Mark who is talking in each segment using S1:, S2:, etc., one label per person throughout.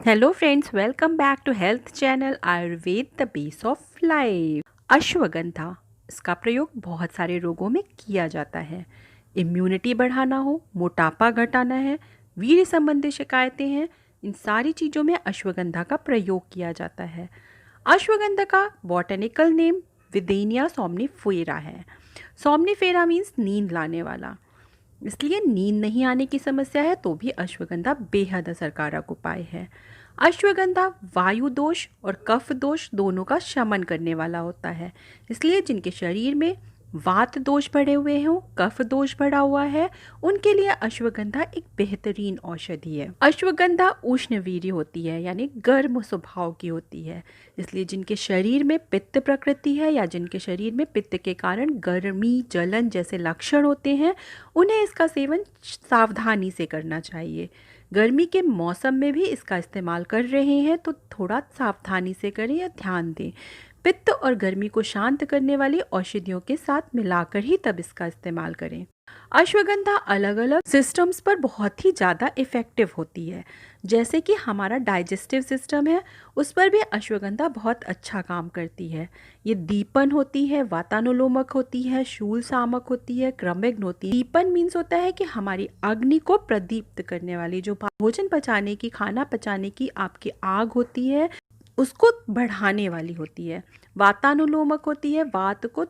S1: Hello friends, welcome back to health channel Ayurveda the base of life. Ashwagandha, इसका प्रयोग बहुत सारे रोगों में किया जाता है। इम्यूनिटी बढ़ाना हो, मोटापा घटाना है, वीर्य संबंधी शिकायतें हैं, इन सारी चीज़ों में अश्वगंधा का प्रयोग किया जाता है। अश्वगंधा का बॉटनिकल नेम विदेनिया सोमनिफेरा है। सोमनिफेरा मीन्स नींद लाने वाला। इसलिए नींद नहीं आने की समस्या है तो भी अश्वगंधा बेहद असरकारक उपाय है। अश्वगंधा वायु दोष और कफ दोष दोनों का शमन करने वाला होता है। इसलिए जिनके शरीर में वात दोष बढ़े हुए हों, कफ दोष बढ़ा हुआ है, उनके लिए अश्वगंधा एक बेहतरीन औषधि है। अश्वगंधा उष्णवीर्य होती है, यानी गर्म स्वभाव की होती है। इसलिए जिनके शरीर में पित्त प्रकृति है या जिनके शरीर में पित्त के कारण गर्मी, जलन जैसे लक्षण होते हैं, उन्हें इसका सेवन सावधानी से करना चाहिए। गर्मी के मौसम में भी इसका इस्तेमाल कर रहे हैं तो थोड़ा सावधानी से करें या ध्यान दें। पित्त और गर्मी को शांत करने वाली औषधियों के साथ मिलाकर ही तब इसका इस्तेमाल करें। अश्वगंधा अलग अलग सिस्टम्स पर बहुत ही ज़्यादा इफ़ेक्टिव होती है। जैसे कि हमारा डाइजेस्टिव सिस्टम है, उस पर भी अश्वगंधा बहुत अच्छा काम करती है। ये दीपन होती है, वातानुलोमक होती है, शूल सामक होती है, क्रमिग्न होती है। दीपन मीन्स होता है कि हमारी अग्नि को प्रदीप्त करने वाली, जो भोजन पचाने की, खाना पचाने की आपकी आग होती है, उसको बढ़ाने वाली होती है। वातानुलोमक होती है, वात को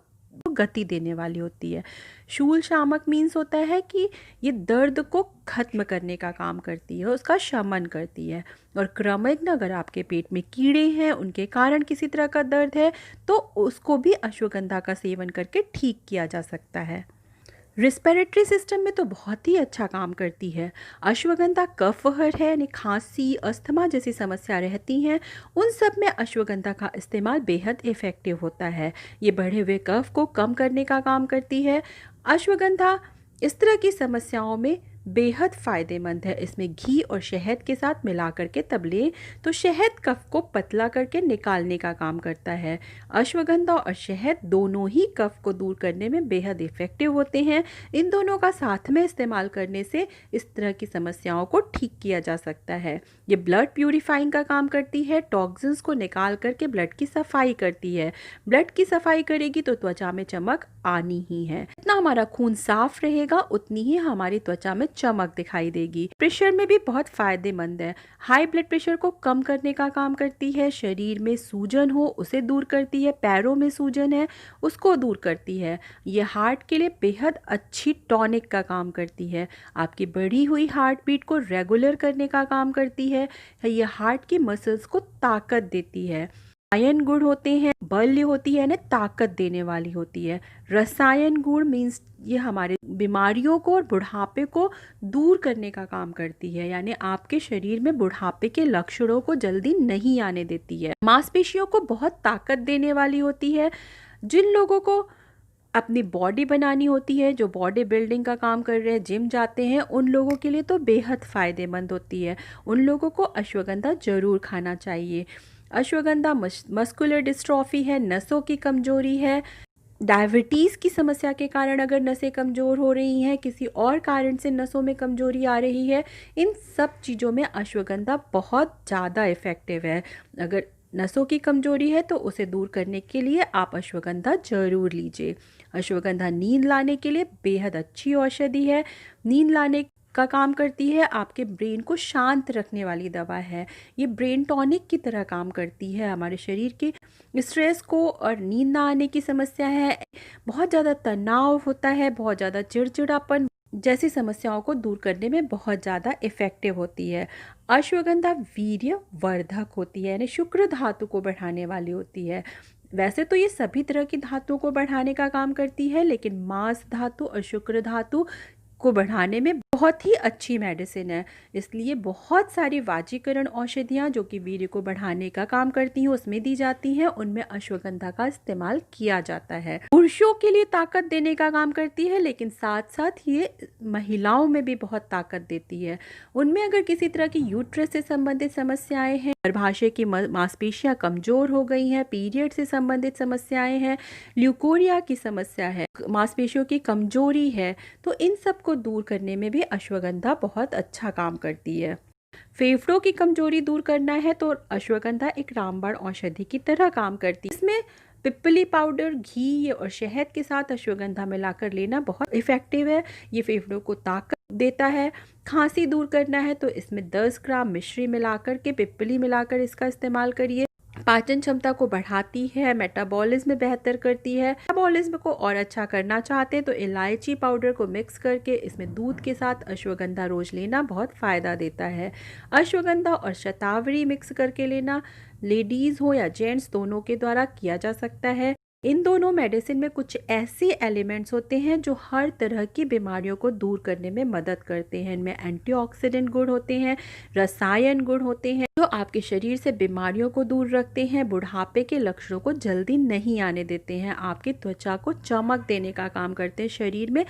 S1: गति देने वाली होती है। शूल शामक मीन्स होता है कि ये दर्द को खत्म करने का काम करती है, उसका शमन करती है। और क्रमिग्न, अगर आपके पेट में कीड़े हैं, उनके कारण किसी तरह का दर्द है, तो उसको भी अश्वगंधा का सेवन करके ठीक किया जा सकता है। रिस्पिरेटरी सिस्टम में तो बहुत ही अच्छा काम करती है। अश्वगंधा कफहर है, यानी खांसी, अस्थमा जैसी समस्या रहती हैं, उन सब में अश्वगंधा का इस्तेमाल बेहद इफ़ेक्टिव होता है। ये बढ़े हुए कफ को कम करने का काम करती है। अश्वगंधा इस तरह की समस्याओं में बेहद फ़ायदेमंद है। इसमें घी और शहद के साथ मिला करके तब लें तो शहद कफ को पतला करके निकालने का काम करता है। अश्वगंधा और शहद दोनों ही कफ को दूर करने में बेहद इफ़ेक्टिव होते हैं। इन दोनों का साथ में इस्तेमाल करने से इस तरह की समस्याओं को ठीक किया जा सकता है। ये ब्लड प्यूरिफाइंग का काम करती है, टॉक्सिन्स को निकाल करके ब्लड की सफाई करती है। ब्लड की सफाई करेगी तो त्वचा में चमक आनी ही है। जितना हमारा खून साफ रहेगा उतनी ही हमारी त्वचा में चमक दिखाई देगी। प्रेशर में भी बहुत फायदेमंद है। हाई ब्लड प्रेशर को कम करने का काम करती है। शरीर में सूजन हो उसे दूर करती है। पैरों में सूजन है उसको दूर करती है। ये हार्ट के लिए बेहद अच्छी टॉनिक का काम करती है। आपकी बढ़ी हुई हार्ट बीट को रेगुलर करने का काम करती है। ये हार्ट की मसल्स को ताकत देती है। रसायन गुण होते हैं, बल्य होती है ना, ताकत देने वाली होती है। रसायन गुण मीन्स ये हमारे बीमारियों को और बुढ़ापे को दूर करने का काम करती है, यानी आपके शरीर में बुढ़ापे के लक्षणों को जल्दी नहीं आने देती है। मांसपेशियों को बहुत ताकत देने वाली होती है। जिन लोगों को अपनी बॉडी बनानी होती है, जो बॉडी बिल्डिंग का काम कर रहे हैं, जिम जाते हैं, उन लोगों के लिए तो बेहद फ़ायदेमंद होती है। उन लोगों को अश्वगंधा ज़रूर खाना चाहिए। अश्वगंधा मस्कुलर डिस्ट्रॉफी है, नसों की कमजोरी है, डायबिटीज़ की समस्या के कारण अगर नसें कमज़ोर हो रही हैं, किसी और कारण से नसों में कमजोरी आ रही है, इन सब चीज़ों में अश्वगंधा बहुत ज़्यादा इफ़ेक्टिव है। अगर नसों की कमजोरी है तो उसे दूर करने के लिए आप अश्वगंधा ज़रूर लीजिए। अश्वगंधा नींद लाने के लिए बेहद अच्छी औषधि है। नींद लाने का काम करती है, आपके ब्रेन को शांत रखने वाली दवा है। ये ब्रेन टॉनिक की तरह काम करती है। हमारे शरीर के स्ट्रेस को और नींद ना आने की समस्या है, बहुत ज़्यादा तनाव होता है, बहुत ज़्यादा चिड़चिड़ापन जैसी समस्याओं को दूर करने में बहुत ज़्यादा इफ़ेक्टिव होती है। अश्वगंधा वीर्य वर्धक होती है, यानी शुक्र धातु को बढ़ाने वाली होती है। वैसे तो ये सभी तरह की धातुओं को बढ़ाने का काम करती है, लेकिन मांस धातु और शुक्र धातु को बढ़ाने में बहुत ही अच्छी मेडिसिन है। इसलिए बहुत सारी वाजीकरण औषधियाँ जो कि वीर्य को बढ़ाने का काम करती हैं उसमें दी जाती हैं, उनमें अश्वगंधा का इस्तेमाल किया जाता है। पुरुषों के लिए ताकत देने का काम करती है, लेकिन साथ साथ ये महिलाओं में भी बहुत ताकत देती है। उनमें अगर किसी तरह की यूट्रस से संबंधित समस्याएं हैं, गर्भाशय की मांसपेशियां कमजोर हो गई हैं, पीरियड से संबंधित समस्याएं हैं, ल्यूकोरिया की समस्या है, मांसपेशियों की कमजोरी है, तो इन सब को दूर करने में भी अश्वगंधा बहुत अच्छा काम करती है। फेफड़ों की कमजोरी दूर करना है तो अश्वगंधा एक रामबाण औषधि की तरह काम करती है। इसमें पिप्पली पाउडर, घी और शहद के साथ अश्वगंधा मिलाकर लेना बहुत इफ़ेक्टिव है। ये फेफड़ों को ताकत देता है। खांसी दूर करना है तो इसमें 10 ग्राम मिश्री मिलाकर के, पिप्पली मिलाकर इसका इस्तेमाल करिए। पाचन क्षमता को बढ़ाती है, मेटाबॉलिज्म बेहतर करती है। मेटाबॉलिज्म को और अच्छा करना चाहते हैं तो इलायची पाउडर को मिक्स करके इसमें दूध के साथ अश्वगंधा रोज लेना बहुत फ़ायदा देता है। अश्वगंधा और शतावरी मिक्स करके लेना लेडीज़ हो या जेंट्स दोनों के द्वारा किया जा सकता है। इन दोनों मेडिसिन में कुछ ऐसे एलिमेंट्स होते हैं जो हर तरह की बीमारियों को दूर करने में मदद करते हैं। इनमें एंटीऑक्सीडेंट गुण होते हैं, रसायन गुण होते हैं जो आपके शरीर से बीमारियों को दूर रखते हैं, बुढ़ापे के लक्षणों को जल्दी नहीं आने देते हैं, आपकी त्वचा को चमक देने का काम करते हैं, शरीर में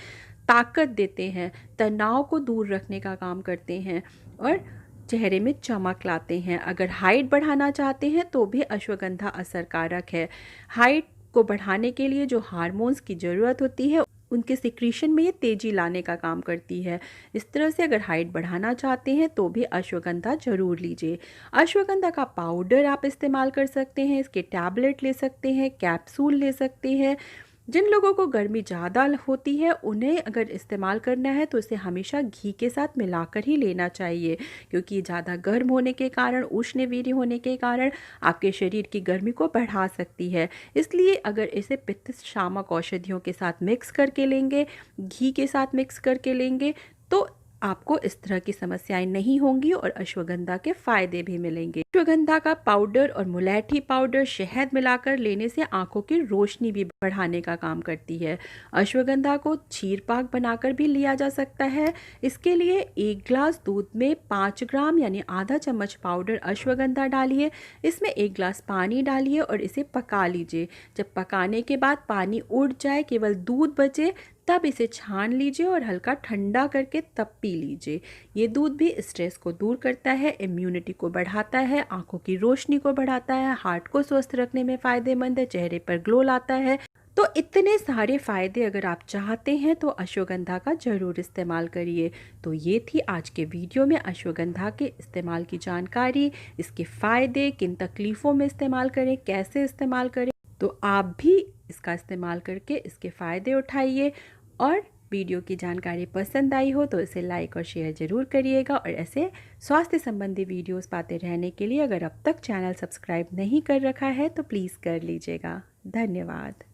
S1: ताकत देते हैं, तनाव को दूर रखने का काम करते हैं और चेहरे में चमक लाते हैं। अगर हाइट बढ़ाना चाहते हैं तो भी अश्वगंधा असरकारक है। हाइट को बढ़ाने के लिए जो हार्मोन्स की ज़रूरत होती है उनके सिक्रीशन में ये तेज़ी लाने का काम करती है। इस तरह से अगर हाइट बढ़ाना चाहते हैं तो भी अश्वगंधा ज़रूर लीजिए। अश्वगंधा का पाउडर आप इस्तेमाल कर सकते हैं, इसके टैबलेट ले सकते हैं, कैप्सूल ले सकते हैं। जिन लोगों को गर्मी ज़्यादा होती है उन्हें अगर इस्तेमाल करना है तो इसे हमेशा घी के साथ मिलाकर ही लेना चाहिए, क्योंकि ज़्यादा गर्म होने के कारण, उष्णवीर्य होने के कारण आपके शरीर की गर्मी को बढ़ा सकती है। इसलिए अगर इसे पित्त शामक औषधियों के साथ मिक्स करके लेंगे, घी के साथ मिक्स करके लेंगे तो आपको इस तरह की समस्याएं नहीं होंगी और अश्वगंधा के फायदे भी मिलेंगे। अश्वगंधा का पाउडर और मुलैठी पाउडर शहद मिलाकर लेने से आंखों की रोशनी भी बढ़ाने का काम करती है। अश्वगंधा को क्षीर पाक बनाकर भी लिया जा सकता है। इसके लिए 1 ग्लास दूध में 5 ग्राम यानी आधा चम्मच पाउडर अश्वगंधा डालिए, इसमें 1 ग्लास पानी डालिए और इसे पका लीजिए। जब पकाने के बाद पानी उड़ जाए, केवल दूध बचे, तब इसे छान लीजिए और हल्का ठंडा करके तब पी लीजिए। ये दूध भी स्ट्रेस को दूर करता है, इम्यूनिटी को बढ़ाता है, आंखों की रोशनी को बढ़ाता है, हार्ट को स्वस्थ रखने में फ़ायदेमंद है, चेहरे पर ग्लो लाता है। तो इतने सारे फ़ायदे अगर आप चाहते हैं तो अश्वगंधा का ज़रूर इस्तेमाल करिए। तो ये थी आज के वीडियो में अश्वगंधा के इस्तेमाल की जानकारी, इसके फ़ायदे, किन तकलीफ़ों में इस्तेमाल करें, कैसे इस्तेमाल करें। तो आप भी इसका इस्तेमाल करके इसके फ़ायदे उठाइए और वीडियो की जानकारी पसंद आई हो तो इसे लाइक और शेयर ज़रूर करिएगा। और ऐसे स्वास्थ्य संबंधी वीडियोस पाते रहने के लिए अगर अब तक चैनल सब्सक्राइब नहीं कर रखा है तो प्लीज़ कर लीजिएगा। धन्यवाद।